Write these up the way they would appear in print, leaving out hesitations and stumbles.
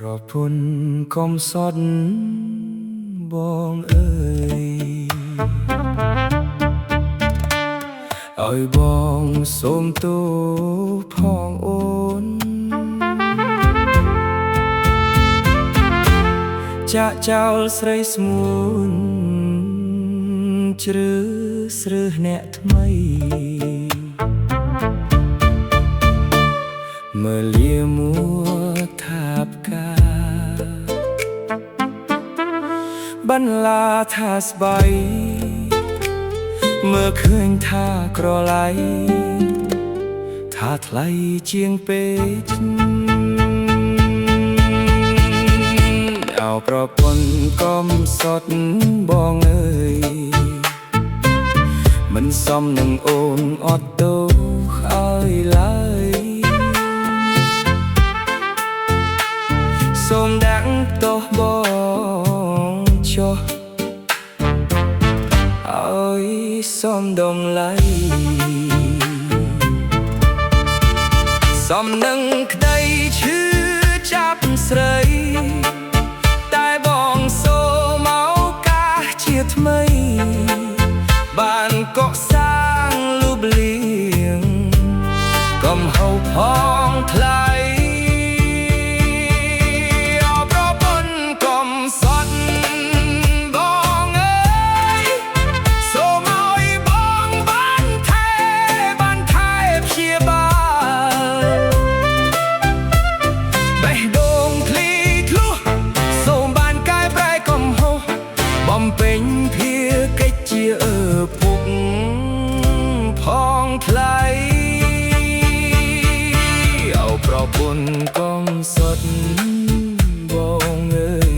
ប្រពន្ធកុំសត់បងអើយឲ្យបងសូមទោសផងអូនចាក់ចោលស្រីស្មួនជ្រើស្រើសអ្នកថ្មីមើលលាមួថាបកាបន្លាថាស្បៃមើលឃើញថាក្រឡៃថាថ្លៃជាងពេកเอาប្រពន្ធកុំសត់បងអើយមិនសមនឹងអូនអត់ទោសឲ្យឡើយសូមដាក់ទោសបងចុះឲ្យសមដំឡៃសមនឹងក្តីឈឺចាប់ស្រីតែបងសូមឱកាសជាថ្មីបានកកសាងលុបលៀងកុំហូបផងថ្លៃបំពេញភារកិច្ចជាពុកផងថ្លៃเอาប្រពន្ធកុំសត់បងអើយ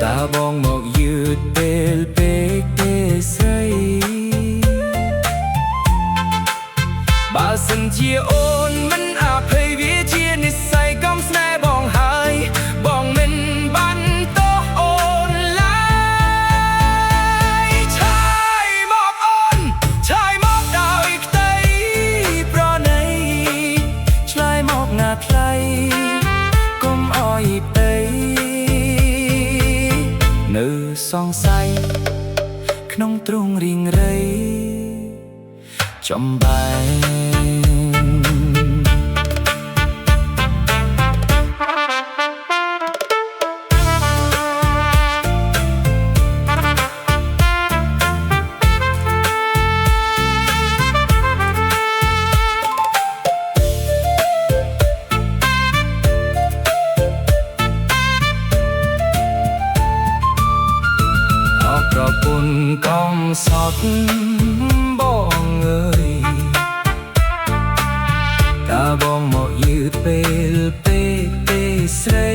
តើបងមកយឺតពេលពេកទេស្រីបើសិនជាអូនមិនអភ័យវាជានិស្ស័យកុំស្នេហ៍បងហើយបងមិនបានថ្លៃកុំអោយទៅនៅសង្ស័យក្នុងទ្រូងរីងរៃចំបែប្រពន្ធកុំសត់បងអើយតើបងមកយឺតពេលពេកទេស្រី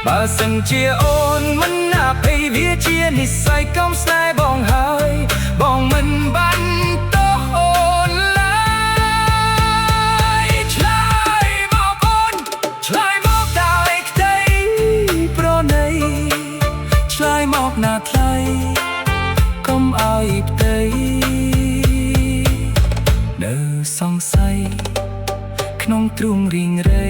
បើសិនជាអូនមិនអភ័យវាជានិស្ស័យកុំស្នេហ៍បងហើយបងមិនបានទោសអូនឡើយឆ្លើយមកអូនឆ្លើយមកដោយក្តីប្រណីឆ្លើយមកណាថ្លៃកុំឲ្យផ្ទៃនៅសង្ស័យក្នុងទ្រូងរីងរៃ